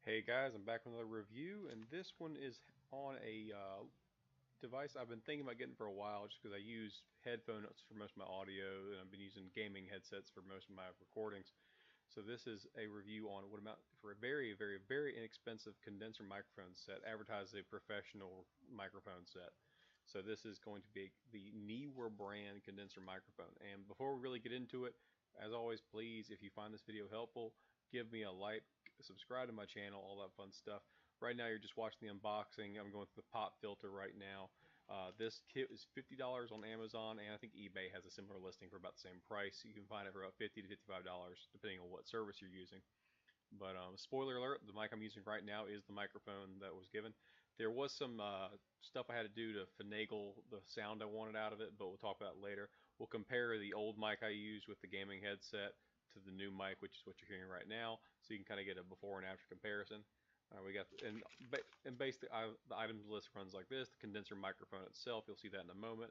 Hey guys, I'm back with another review, and this one is on a device I've been thinking about getting for a while just because I use headphones for most of my audio, and I've been using gaming headsets for most of my recordings. So this is a review on what amount for a very, very, very inexpensive condenser microphone set, advertised as a professional microphone set. So this is going to be the Neewar brand condenser microphone. And before we really get into it, as always, please, if you find this video helpful, give me a like, subscribe to my channel, all that fun stuff. Right now you're just watching the unboxing. I'm going through the pop filter right now. This kit is $50 on Amazon, and I think eBay has a similar listing for about the same price. You can find it for about $50 to $55 depending on what service you're using. But spoiler alert, the mic I'm using right now is the microphone that was given. There was some stuff I had to do to finagle the sound I wanted out of it, but we'll talk about it later. We'll compare the old mic I used with the gaming headset to the new mic, which is what you're hearing right now, so you can kind of get a before and after comparison. We got and basically the items list runs like this: the condenser microphone itself, you'll see that in a moment,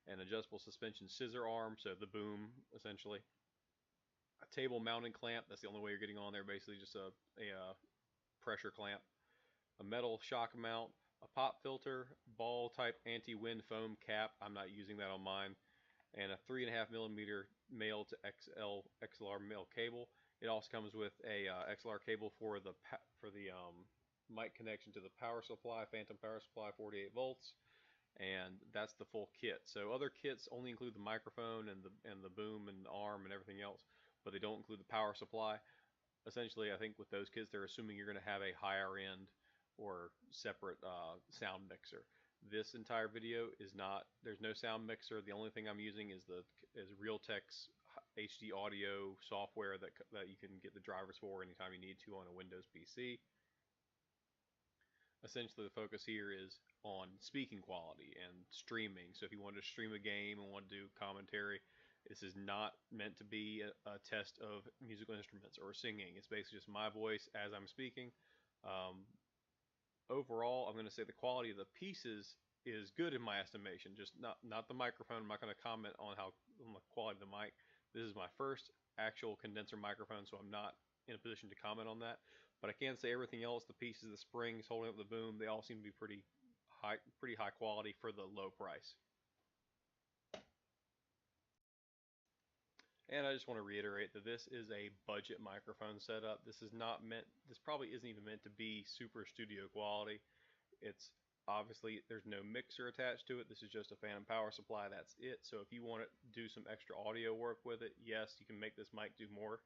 an adjustable suspension scissor arm, so the boom essentially, a table mounting clamp. That's the only way you're getting on there. Basically, just a pressure clamp, a metal shock mount, a pop filter, ball type anti-wind foam cap. I'm not using that on mine, and a 3.5 millimeter male to XLR male cable. It also comes with a XLR cable for the mic connection to the power supply, phantom power supply, 48 volts, and that's the full kit. So other kits only include the microphone and the boom and the arm and everything else, but they don't include the power supply. Essentially, I think with those kits, they're assuming you're going to have a higher end or separate sound mixer. This entire video is not. There's no sound mixer. The only thing I'm using is Realtek's HD audio software that you can get the drivers for anytime you need to on a Windows PC. Essentially, the focus here is on speaking quality and streaming. So if you want to stream a game and want to do commentary, this is not meant to be a test of musical instruments or singing. It's basically just my voice as I'm speaking. Um, Overall, I'm going to say the quality of the pieces is good in my estimation. Just not the microphone. I'm not going to comment on on the quality of the mic. This is my first actual condenser microphone, so I'm not in a position to comment on that. But I can say everything else, the pieces, the springs holding up the boom, they all seem to be pretty high quality for the low price. And I just want to reiterate that this is a budget microphone setup. This probably isn't even meant to be super studio quality. It's obviously, there's no mixer attached to it. This is just a phantom power supply. That's it. So if you want to do some extra audio work with it, yes, you can make this mic do more.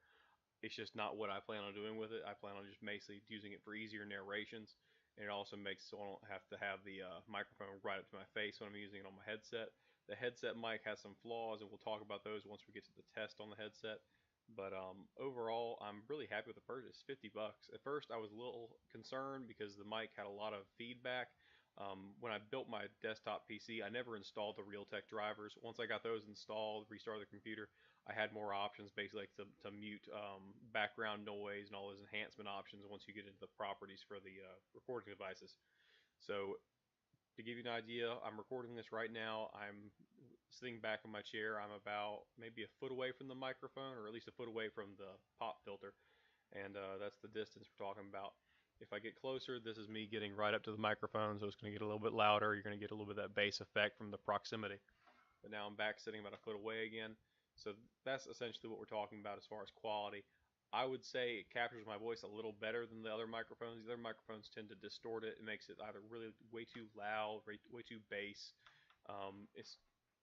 It's just not what I plan on doing with it. I plan on just basically using it for easier narrations. And it also makes so I don't have to have the microphone right up to my face when I'm using it on my headset. The headset mic has some flaws, and we'll talk about those once we get to the test on the headset. But overall, I'm really happy with the purchase. 50 bucks. At first, I was a little concerned because the mic had a lot of feedback. When I built my desktop PC, I never installed the Realtek drivers. Once I got those installed, restarted the computer, I had more options, basically like to mute background noise and all those enhancement options once you get into the properties for the recording devices. So to give you an idea, I'm recording this right now. I'm sitting back in my chair. I'm about maybe a foot away from the microphone, or at least a foot away from the pop filter, and that's the distance we're talking about. If I get closer, this is me getting right up to the microphone, so it's going to get a little bit louder. You're going to get a little bit of that bass effect from the proximity. But now I'm back sitting about a foot away again. So that's essentially what we're talking about as far as quality. I would say it captures my voice a little better than the other microphones. The other microphones tend to distort it. It makes it either really way too loud, way too bass. It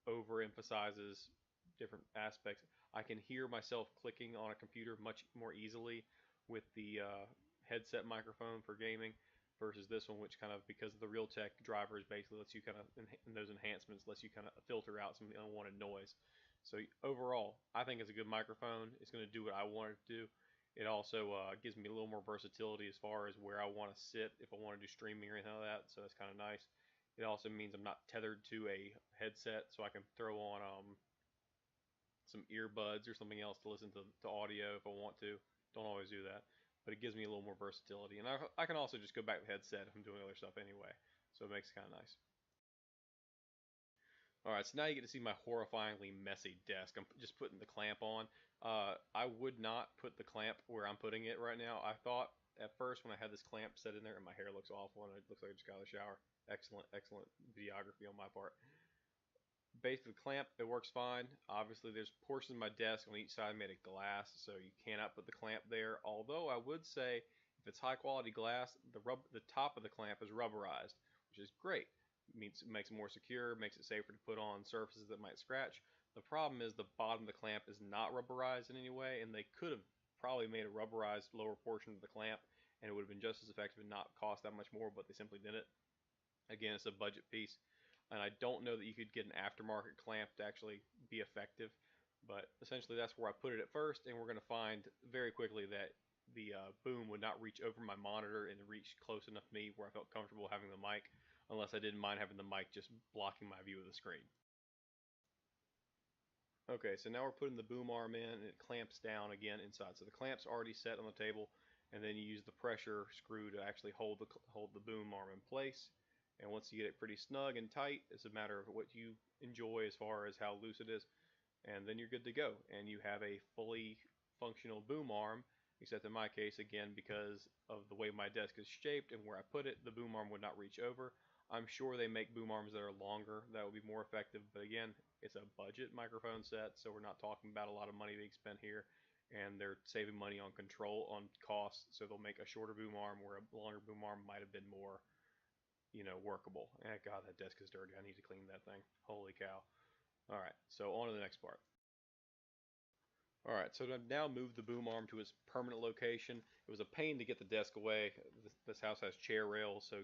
overemphasizes different aspects. I can hear myself clicking on a computer much more easily with the headset microphone for gaming versus this one, which kind of, because of the Realtek drivers, basically lets you kind of, and those enhancements lets you kind of filter out some unwanted noise. So overall, I think it's a good microphone. It's going to do what I want it to do. It also gives me a little more versatility as far as where I want to sit if I want to do streaming or anything like that. So that's kind of nice. It also means I'm not tethered to a headset, so I can throw on some earbuds or something else to listen to audio if I want to. Don't always do that, but it gives me a little more versatility. And I can also just go back to the headset if I'm doing other stuff anyway, so it makes it kind of nice. Alright, so now you get to see my horrifyingly messy desk. I'm just putting the clamp on. I would not put the clamp where I'm putting it right now. I thought at first when I had this clamp set in there, and my hair looks awful, and it looks like I just got out of the shower. Excellent, excellent videography on my part. Base of the clamp, it works fine. Obviously, there's portions of my desk on each side made of glass, so you cannot put the clamp there. Although I would say, if it's high quality glass, the top of the clamp is rubberized, which is great. It makes it more secure, makes it safer to put on surfaces that might scratch. The problem is the bottom of the clamp is not rubberized in any way, and they could have probably made a rubberized lower portion of the clamp, and it would have been just as effective and not cost that much more, but they simply didn't. Again, it's a budget piece, and I don't know that you could get an aftermarket clamp to actually be effective, but essentially that's where I put it at first, and we're going to find very quickly that the boom would not reach over my monitor and reach close enough to me where I felt comfortable having the mic, unless I didn't mind having the mic just blocking my view of the screen. Okay, so now we're putting the boom arm in, and it clamps down again inside. So the clamp's already set on the table, and then you use the pressure screw to actually hold the boom arm in place. And once you get it pretty snug and tight, it's a matter of what you enjoy as far as how loose it is, and then you're good to go. And you have a fully functional boom arm, except in my case, again, because of the way my desk is shaped and where I put it, the boom arm would not reach over. I'm sure they make boom arms that are longer that would be more effective, but again, it's a budget microphone set, so we're not talking about a lot of money being spent here, and they're saving money on control on costs, so they'll make a shorter boom arm where a longer boom arm might have been more, workable. God, that desk is dirty. I need to clean that thing. Holy cow. All right, so on to the next part. All right, so to now move the boom arm to its permanent location. It was a pain to get the desk away. This house has chair rails, so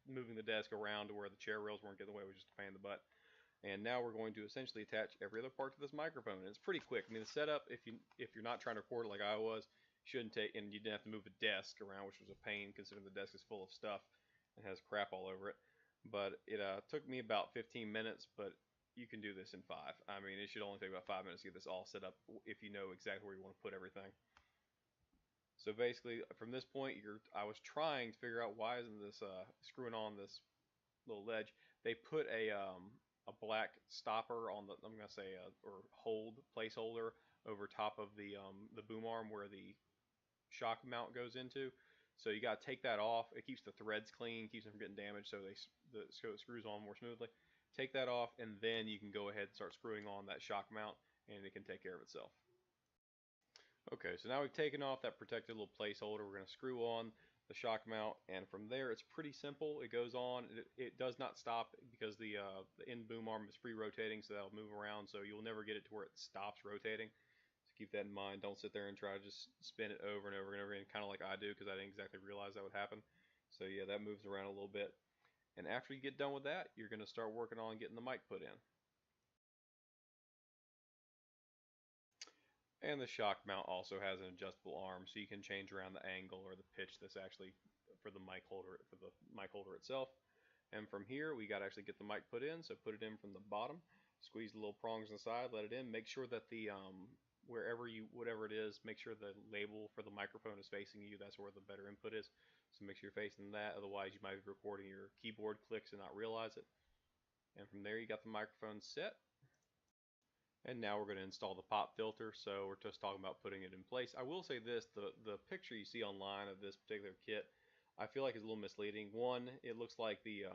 moving the desk around to where the chair rails weren't getting away was just a pain in the butt. And now we're going to essentially attach every other part to this microphone. And it's pretty quick. I mean, the setup, if you're not trying to record like I was, shouldn't take, and you didn't have to move a desk around, which was a pain considering the desk is full of stuff and has crap all over it. But it took me about 15 minutes, but you can do this in 5. I mean, it should only take about 5 minutes to get this all set up if you know exactly where you want to put everything. So basically, from this point, I was trying to figure out why isn't this screwing on this little ledge. They put a black stopper on I'm gonna say or hold placeholder over top of the boom arm where the shock mount goes into. So you got to take that off. It keeps the threads clean, keeps them from getting damaged, so it screws on more smoothly. Take that off, and then you can go ahead and start screwing on that shock mount, and it can take care of itself. Okay, so now we've taken off that protected little placeholder. We're going to screw on the shock mount, and from there it's pretty simple. It goes on. It does not stop because the end boom arm is free rotating, so that'll move around. So you'll never get it to where it stops rotating. So keep that in mind. Don't sit there and try to just spin it over and over and over again, kind of like I do, because I didn't exactly realize that would happen. So yeah, that moves around a little bit. And after you get done with that, you're going to start working on getting the mic put in. And the shock mount also has an adjustable arm, so you can change around the angle or the pitch that's actually for the mic holder itself. And from here, we got to actually get the mic put in. So put it in from the bottom, squeeze the little prongs on the side, let it in. Make sure that the whatever it is, make sure the label for the microphone is facing you. That's where the better input is. So make sure you're facing that. Otherwise, you might be recording your keyboard clicks and not realize it. And from there, you got the microphone set. And now we're going to install the pop filter, so we're just talking about putting it in place. I will say this, the picture you see online of this particular kit, I feel like is a little misleading. One, it looks like the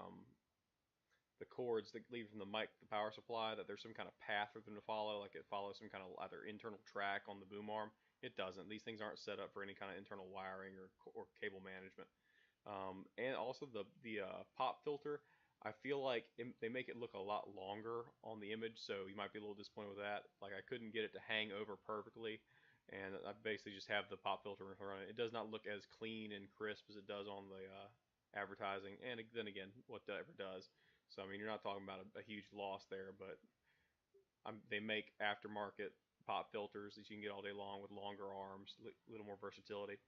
cords that lead from the mic, the power supply, that there's some kind of path for them to follow, like it follows some kind of either internal track on the boom arm. It doesn't. These things aren't set up for any kind of internal wiring or cable management. And also the pop filter, I feel like they make it look a lot longer on the image, so you might be a little disappointed with that. Like I couldn't get it to hang over perfectly, and I basically just have the pop filter in front of it. It does not look as clean and crisp as it does on the advertising, and then again, whatever does. So I mean, you're not talking about a huge loss there, but they make aftermarket pop filters that you can get all day long with longer arms, a little more versatility.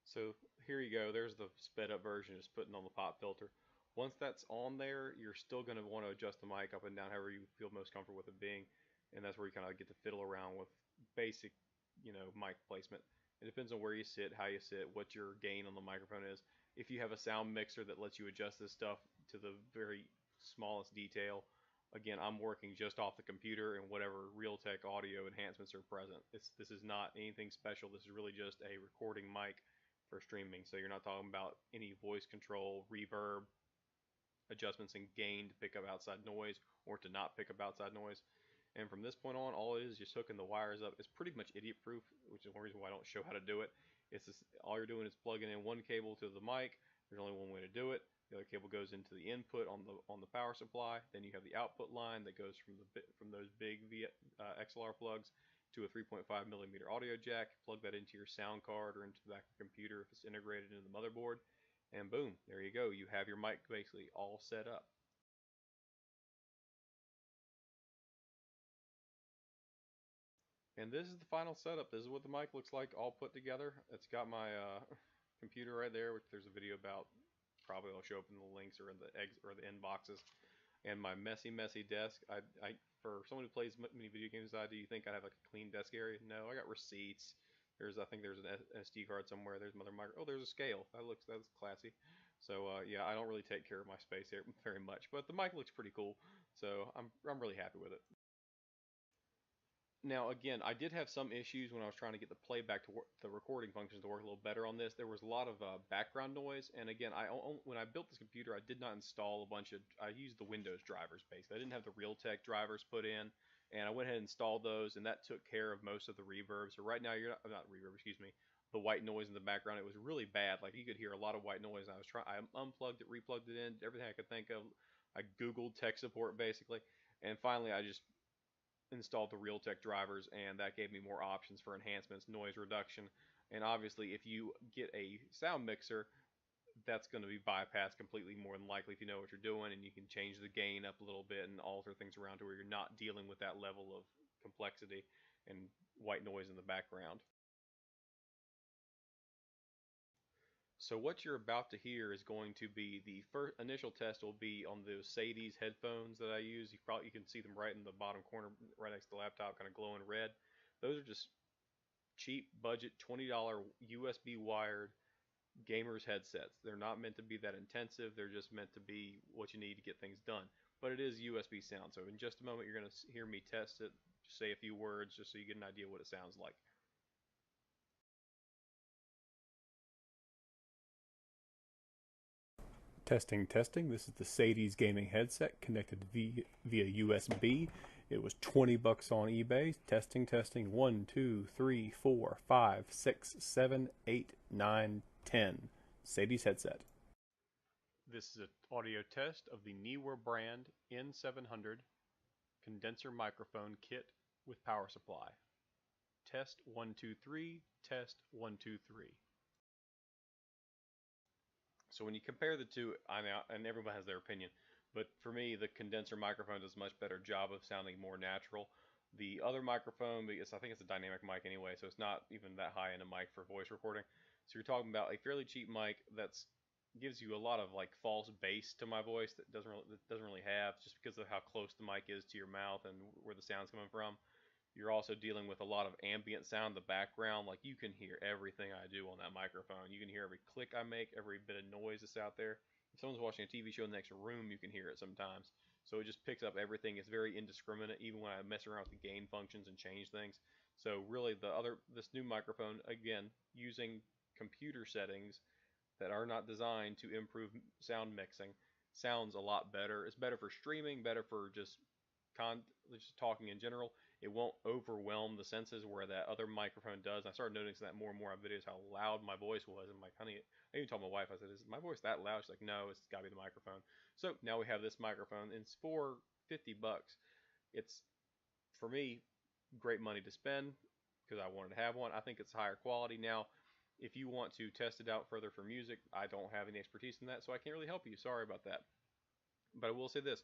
So here you go. There's the sped up version, just putting on the pop filter. Once that's on there, you're still going to want to adjust the mic up and down however you feel most comfortable with it being. And that's where you kind of get to fiddle around with basic, mic placement. It depends on where you sit, how you sit, what your gain on the microphone is. If you have a sound mixer that lets you adjust this stuff to the very smallest detail, Again, I'm working just off the computer and whatever Realtek audio enhancements are present. This is not anything special. This is really just a recording mic for streaming. So you're not talking about any voice control, reverb, adjustments in gain to pick up outside noise or to not pick up outside noise. And from this point on, all it is just hooking the wires up. It's pretty much idiot proof, which is one reason why I don't show how to do it. It's just, all you're doing is plugging in one cable to the mic. There's only one way to do it. The other cable goes into the input on the power supply. Then you have the output line that goes from those big XLR plugs to a 3.5 millimeter audio jack. Plug that into your sound card or into the back of the computer if it's integrated into the motherboard, and boom, there you go. You have your mic basically all set up. And this is the final setup. This is what the mic looks like all put together. It's got my computer right there, which there's a video about. Probably I'll show up in the links or in the eggs or the inboxes. And my messy desk. For someone who plays many video games as I do, you think I'd have like a clean desk area? No, I got receipts. I think there's an SD card somewhere. There's another micro. Oh, there's a scale. That's classy. So yeah, I don't really take care of my space here very much, but the mic looks pretty cool. So I'm really happy with it. Now, again, I did have some issues when I was trying to get the playback to work, the recording functions to work a little better on this. There was a lot of background noise, and again, when I built this computer, I did not install a bunch of. I used the Windows drivers basically. I didn't have the Realtek drivers put in, and I went ahead and installed those, and that took care of most of the reverb. So right now, you're not reverb, excuse me, the white noise in the background. It was really bad. Like you could hear a lot of white noise. I unplugged it, replugged it in, everything I could think of. I Googled tech support basically, and finally, I just installed the Realtek drivers, and that gave me more options for enhancements, noise reduction, and obviously if you get a sound mixer, that's going to be bypassed completely more than likely if you know what you're doing, and you can change the gain up a little bit and alter things around to where you're not dealing with that level of complexity and white noise in the background. So what you're about to hear is going to be the first initial test will be on those Sadie's headphones that I use. You can see them right in the bottom corner, right next to the laptop, kind of glowing red. Those are just cheap budget $20 USB wired gamers headsets. They're not meant to be that intensive. They're just meant to be what you need to get things done. But it is USB sound. So in just a moment, you're going to hear me test it, just say a few words, just so you get an idea what it sounds like. Testing, testing. This is the Sadie's gaming headset connected via USB. It was 20 bucks on eBay. Testing, testing. 1, 2, 3, 4, 5, 6, 7, 8, 9, 10. Sadie's headset. This is an audio test of the Neewar brand N-700 condenser microphone kit with power supply. Test 1, 2, 3. Test 1, 2, 3. So when you compare the two, I mean, and everyone has their opinion, but for me, the condenser microphone does a much better job of sounding more natural. The other microphone, because I think it's a dynamic mic anyway, so it's not even that high in a mic for voice recording. So you're talking about a fairly cheap mic that's gives you a lot of like false bass to my voice that doesn't really have, just because of how close the mic is to your mouth and where the sound's coming from. You're also dealing with a lot of ambient sound in the background. Like you can hear everything I do on that microphone. You can hear every click I make, every bit of noise that's out there. If someone's watching a TV show in the next room, you can hear it sometimes. So it just picks up everything. It's very indiscriminate, even when I mess around with the gain functions and change things. So really, this new microphone, again, using computer settings that are not designed to improve sound mixing, sounds a lot better. It's better for streaming, better for just talking in general. It won't overwhelm the senses where that other microphone does. I started noticing that more and more on videos how loud my voice was. I'm like, honey, I even told my wife, I said, is my voice that loud? She's like, no, it's got to be the microphone. So now we have this microphone, and it's for 50 bucks. It's, for me, great money to spend because I wanted to have one. I think it's higher quality. Now, if you want to test it out further for music, I don't have any expertise in that, so I can't really help you. Sorry about that. But I will say this,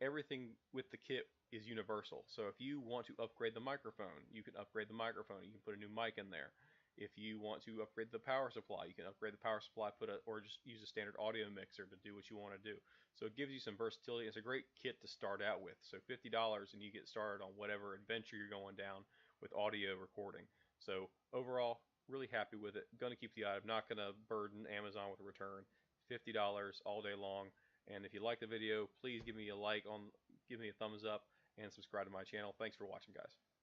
everything with the kit is universal. So if you want to upgrade the microphone, you can upgrade the microphone. You can put a new mic in there. If you want to upgrade the power supply, you can upgrade the power supply, or just use a standard audio mixer to do what you want to do. So it gives you some versatility. It's a great kit to start out with. So $50 and you get started on whatever adventure you're going down with audio recording. So overall, really happy with it. Going to keep the item. Not going to burden Amazon with a return. $50 all day long. And if you like the video, please give me a like on give me a thumbs up and subscribe to my channel. Thanks for watching, guys.